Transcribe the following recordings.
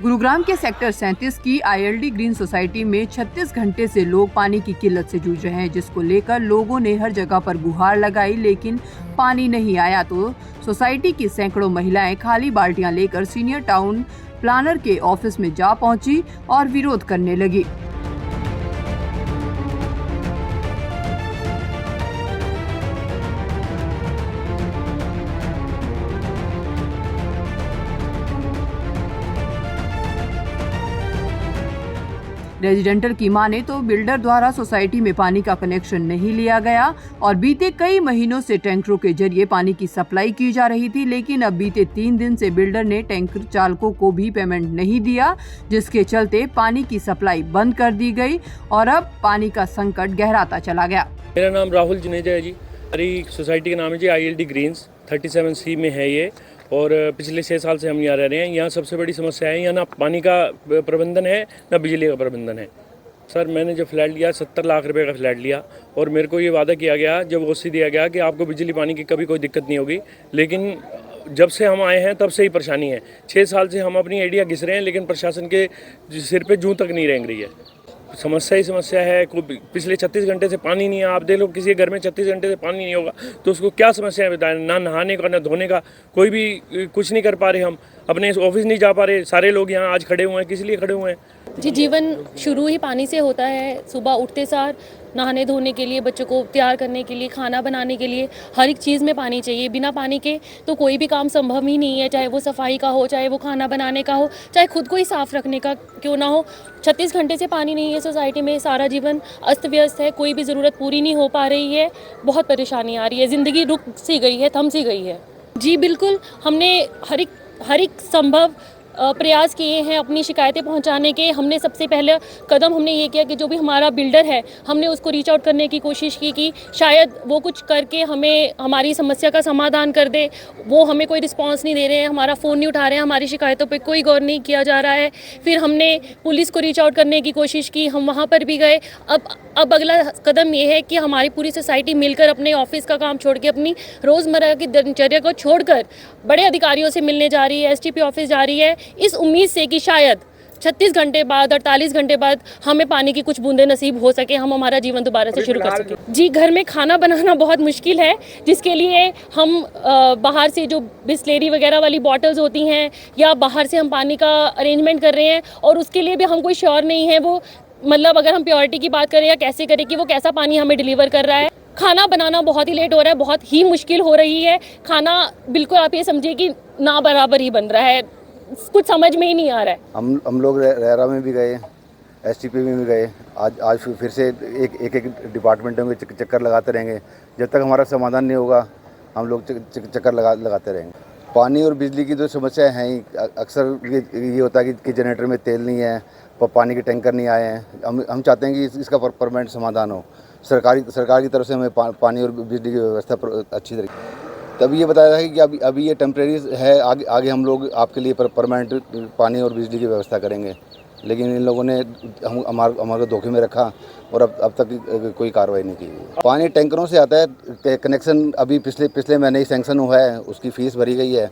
गुरुग्राम के सेक्टर 37 की ILD green society में 36 घंटे से लोग पानी की किल्लत से जूझ रहे हैं, जिसको लेकर लोगों ने हर जगह पर गुहार लगाई, लेकिन पानी नहीं आया तो सोसाइटी की सैकड़ों महिलाएं खाली बाल्टियां लेकर सीनियर टाउन प्लानर के ऑफिस में जा पहुंची और विरोध करने लगी। रेजिडेंटल की माने तो बिल्डर द्वारा सोसाइटी में पानी का कनेक्शन नहीं लिया गया और बीते कई महीनों से टैंकरों के जरिए पानी की सप्लाई की जा रही थी, लेकिन अब बीते 3 दिन से बिल्डर ने टैंकर चालकों को भी पेमेंट नहीं दिया, जिसके चलते पानी की सप्लाई बंद कर दी गई और अब पानी का संकट गहराता चला गया। मेरा नाम राहुल जुनेजा है जी। हमारी सोसाइटी का नाम है जी आईएलडी ग्रीन्स, 37C में है ये और पिछले 6 साल से हम यहाँ रह रहे हैं। यहाँ सबसे बड़ी समस्या है, यहाँ ना पानी का प्रबंधन है ना बिजली का प्रबंधन है। सर, मैंने जो फ्लैट लिया 70 लाख रुपए का फ्लैट लिया और मेरे को ये वादा किया गया, जब ओसी दिया गया कि आपको बिजली पानी की कभी कोई दिक्कत नहीं होगी, लेकिन जब से हम आए हैं तब से ही परेशानी है। 6 साल से हम अपनी आइडिया घिस रहे हैं, लेकिन प्रशासन के सिर पे जूं तक नहीं रेंग रही है। समस्या ही समस्या है। पिछले 36 घंटे से पानी नहीं है। आप देख लो, किसी घर में 36 घंटे से पानी नहीं होगा तो उसको क्या समस्या है बताएं। ना नहाने का ना धोने का, कोई भी कुछ नहीं कर पा रहे। हम अपने ऑफिस नहीं जा पा रहे। सारे लोग यहाँ आज खड़े हुए हैं, किस लिए खड़े हुए हैं जी? जीवन शुरू ही पानी से होता है। सुबह उठते सार नहाने धोने के लिए, बच्चों को तैयार करने के लिए, खाना बनाने के लिए, हर एक चीज़ में पानी चाहिए। बिना पानी के तो कोई भी काम संभव ही नहीं है, चाहे वो सफाई का हो, चाहे वो खाना बनाने का हो, चाहे खुद को ही साफ रखने का क्यों ना हो। 36 घंटे से पानी नहीं है सोसाइटी में। सारा जीवन अस्त व्यस्त है, कोई भी ज़रूरत पूरी नहीं हो पा रही है। बहुत परेशानी आ रही है, ज़िंदगी रुक सी गई है, थम सी गई है। जी बिल्कुल, हमने हर एक संभव प्रयास किए हैं अपनी शिकायतें पहुंचाने के। हमने सबसे पहले कदम हमने ये किया कि जो भी हमारा बिल्डर है, हमने उसको रीच आउट करने की कोशिश की कि शायद वो कुछ करके हमें हमारी समस्या का समाधान कर दे। वो हमें कोई रिस्पांस नहीं दे रहे हैं, हमारा फ़ोन नहीं उठा रहे हैं, हमारी शिकायतों पे कोई गौर नहीं किया जा रहा है। फिर हमने पुलिस को रीच आउट करने की कोशिश की, हम वहाँ पर भी गए। अब अगला कदम ये है कि हमारी पूरी सोसाइटी मिलकर अपने ऑफिस का काम छोड़ के, अपनी रोज़मर्रा की दिनचर्या को छोड़कर बड़े अधिकारियों से मिलने जा रही है, एसटीपी ऑफिस जा रही है, इस उम्मीद से कि शायद 36 घंटे बाद, 48 घंटे बाद हमें पानी की कुछ बूंदें नसीब हो सके, हम हमारा जीवन दोबारा से शुरू कर सकें। जी, घर में खाना बनाना बहुत मुश्किल है, जिसके लिए हम बाहर से जो बिस्लेरी वगैरह वाली बॉटल्स होती हैं या बाहर से हम पानी का अरेंजमेंट कर रहे हैं, और उसके लिए भी हम कोई श्योर नहीं है वो, मतलब अगर हम प्योरिटी की बात करें या कैसे करें कि वो कैसा पानी हमें डिलीवर कर रहा है। खाना बनाना बहुत ही लेट हो रहा है, बहुत ही मुश्किल हो रही है। खाना बिल्कुल आप ये समझिए कि ना बराबर ही बन रहा है, कुछ समझ में ही नहीं आ रहा है। हम लोग रेरा में भी गए, एसटीपी में भी गए। आज फिर से एक डिपार्टमेंटों में चक्कर लगाते रहेंगे। जब तक हमारा समाधान नहीं होगा, हम लोग चक्कर लगाते रहेंगे। पानी और बिजली की तो समस्या है ही। अक्सर ये होता है कि जनरेटर में तेल नहीं है, पानी के टैंकर नहीं आए हैं। हम चाहते हैं कि इसका परमानेंट समाधान हो। सरकार की तरफ से हमें पानी और बिजली की व्यवस्था अच्छी तरीके। तभी ये बताया था कि अभी ये टेम्परेरी है, आगे हम लोग आपके लिए परमानेंट पानी और बिजली की व्यवस्था करेंगे, लेकिन इन लोगों ने हमारे धोखे में रखा और अब तक कोई कार्रवाई नहीं की। पानी टैंकरों से आता है, कनेक्शन अभी पिछले महीने ही सैंक्शन हुआ है, उसकी फ़ीस भरी गई है,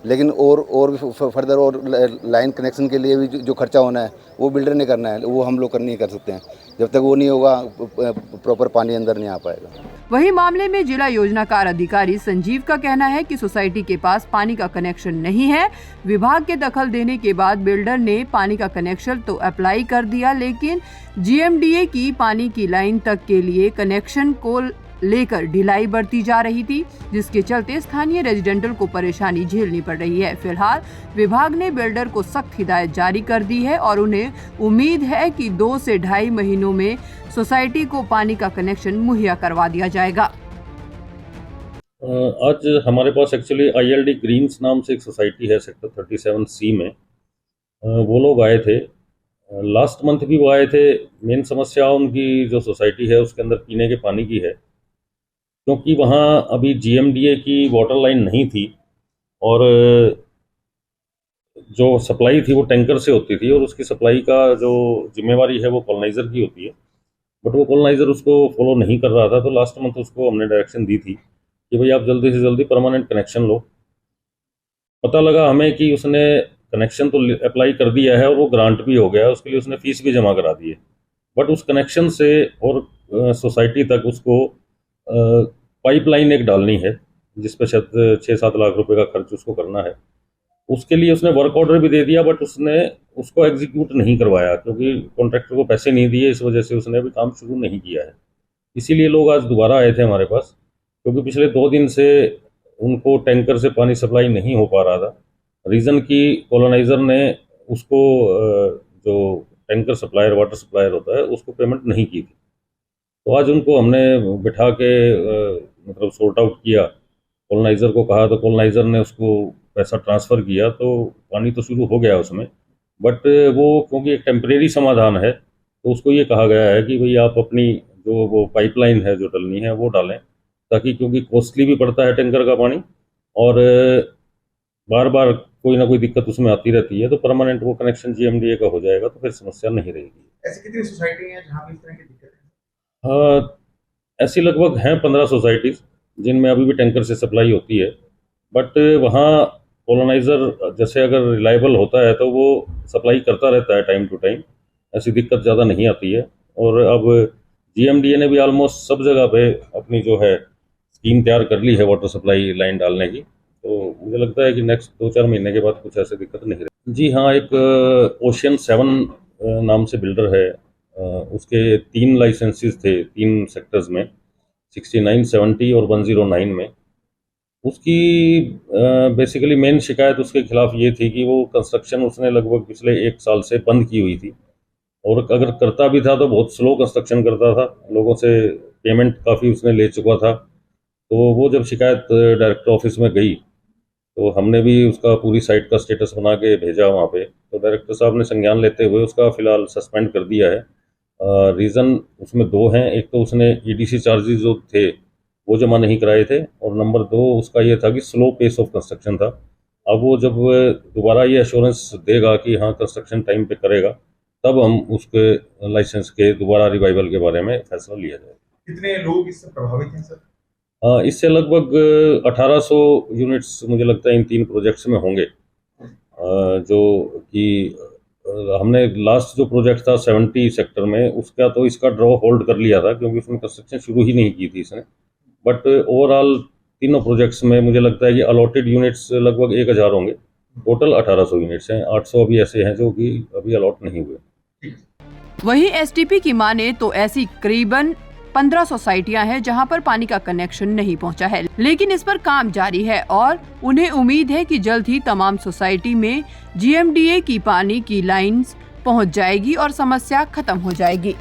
लेकिन और फर्दर और लाइन कनेक्शन के लिए भी जो खर्चा होना है वो बिल्डर ने करना है, वो हम लोग नहीं कर सकते हैं। जब तक वो नहीं होगा, प्रॉपर पानी अंदर नहीं आ पाएगा। वही मामले में जिला योजनाकार अधिकारी संजीव का कहना है कि सोसाइटी के पास पानी का कनेक्शन नहीं है। विभाग के दखल देने के बाद बिल्डर ने पानी का कनेक्शन तो अप्लाई कर दिया, लेकिन जीएमडीए की पानी की लाइन तक के लिए कनेक्शन को लेकर ढिलाई बरती जा रही थी, जिसके चलते स्थानीय रेजिडेंटल को परेशानी झेलनी पड़ रही है। फिलहाल विभाग ने बिल्डर को सख्त हिदायत जारी कर दी है और उन्हें उम्मीद है कि 2 से 2.5 महीनों में सोसाइटी को पानी का कनेक्शन मुहैया करवा दिया जाएगा। आज हमारे पास एक्चुअली आईएलडी ग्रीन्स नाम से एक सोसाइटी है सेक्टर 37C में। वो लोग आए थे, लास्ट मंथ भी वो आए थे। मेन समस्या उनकी जो सोसाइटी है उसके अंदर पीने के पानी की है, क्योंकि वहाँ अभी जीएमडीए की वाटर लाइन नहीं थी और जो सप्लाई थी वो टैंकर से होती थी और उसकी सप्लाई का जो जिम्मेवारी है वो कॉलोनाइज़र की होती है, बट वो कॉलोनाइज़र उसको फॉलो नहीं कर रहा था। तो लास्ट मंथ उसको हमने डायरेक्शन दी थी कि भाई आप जल्दी से जल्दी परमानेंट कनेक्शन लो। पता लगा हमें कि उसने कनेक्शन तो अप्लाई कर दिया है और वो ग्रांट भी हो गया है, उसके लिए उसने फीस भी जमा करा दी है, बट उस कनेक्शन से और सोसाइटी तक उसको पाइपलाइन एक डालनी है जिस पर शायद 6-7 लाख रुपए का खर्च उसको करना है। उसके लिए उसने वर्क ऑर्डर भी दे दिया, बट उसने उसको एग्जीक्यूट नहीं करवाया क्योंकि कॉन्ट्रैक्टर को पैसे नहीं दिए, इस वजह से उसने अभी काम शुरू नहीं किया है। इसीलिए लोग आज दोबारा आए थे हमारे पास, क्योंकि पिछले 2 दिन से उनको टैंकर से पानी सप्लाई नहीं हो पा रहा था। रीज़न कि कॉलोनाइज़र ने उसको जो टैंकर सप्लायर, वाटर सप्लायर होता है, उसको पेमेंट नहीं की थी। तो आज उनको हमने बिठा के मतलब सॉर्ट आउट किया, कॉलोनाइज़र को कहा तो कॉलोनाइज़र ने उसको पैसा ट्रांसफ़र किया, तो पानी तो शुरू हो गया उसमें, बट वो क्योंकि एक टेम्परेरी समाधान है तो उसको ये कहा गया है कि भाई आप अपनी जो वो पाइपलाइन है जो डलनी है वो डालें, ताकि क्योंकि कॉस्टली भी पड़ता है टैंकर का पानी और बार बार कोई ना कोई दिक्कत उसमें आती रहती है, तो परमानेंट वो कनेक्शन GMDA का हो जाएगा तो फिर समस्या नहीं रहेगी। ऐसी कितनी सोसाइटी हैं जहाँ पे इस तरह की दिक्कत है? ऐसी लगभग हैं 15 सोसाइटीज़ जिनमें अभी भी टैंकर से सप्लाई होती है, बट वहाँ कॉलोनाइज़र जैसे अगर रिलायबल होता है तो वो सप्लाई करता रहता है टाइम टू टाइम, ऐसी दिक्कत ज़्यादा नहीं आती है। और अब GMDA ने भी ऑलमोस्ट सब जगह पे अपनी जो है स्कीम तैयार कर ली है वाटर सप्लाई लाइन डालने की, तो मुझे लगता है कि नेक्स्ट 2-4 महीने के बाद कुछ ऐसी दिक्कत नहीं रहेगी। जी हाँ, एक ओशियन 7 नाम से बिल्डर है, उसके 3 लाइसेंसेस थे 3 सेक्टर्स में, 69, 70 और 109 में। उसकी बेसिकली मेन शिकायत उसके खिलाफ ये थी कि वो कंस्ट्रक्शन उसने लगभग पिछले 1 साल से बंद की हुई थी, और अगर करता भी था तो बहुत स्लो कंस्ट्रक्शन करता था, लोगों से पेमेंट काफ़ी उसने ले चुका था। तो वो जब शिकायत डायरेक्टर ऑफिस में गई तो हमने भी उसका पूरी साइट का स्टेटस बना के भेजा वहाँ पे, तो डायरेक्टर साहब ने संज्ञान लेते हुए उसका फ़िलहाल सस्पेंड कर दिया है। रीज़न उसमें 2 हैं, एक तो उसने EDC चार्जेस जो थे वो जमा नहीं कराए थे, और नंबर 2 उसका ये था कि स्लो पेस ऑफ कंस्ट्रक्शन था। अब वो जब दोबारा ये एश्योरेंस देगा कि हाँ कंस्ट्रक्शन टाइम पे करेगा, तब हम उसके लाइसेंस के दोबारा रिवाइवल के बारे में फैसला लिया जाएगा। कितने लोग इससे प्रभावित हैं सर? इससे लगभग 1800 यूनिट्स मुझे लगता है इन 3 प्रोजेक्ट्स में होंगे, जो कि हमने लास्ट जो प्रोजेक्ट था 70 सेक्टर में, उसका तो इसका ड्रॉ होल्ड कर लिया था क्योंकि उसमें कंस्ट्रक्शन शुरू ही नहीं की थी इसने। बट ओवरऑल तीनों प्रोजेक्ट्स में मुझे लगता है कि अलॉटेड यूनिट्स लगभग 1000 होंगे, टोटल 1800 यूनिट्स हैं, 800 अभी ऐसे हैं जो कि अभी अलॉट नहीं हुए। वहीं STP की माने तो ऐसी करीबन 15 सोसाइटियां हैं जहां पर पानी का कनेक्शन नहीं पहुंचा है, लेकिन इस पर काम जारी है और उन्हें उम्मीद है कि जल्द ही तमाम सोसाइटी में GMDA की पानी की लाइंस पहुंच जाएगी और समस्या खत्म हो जाएगी।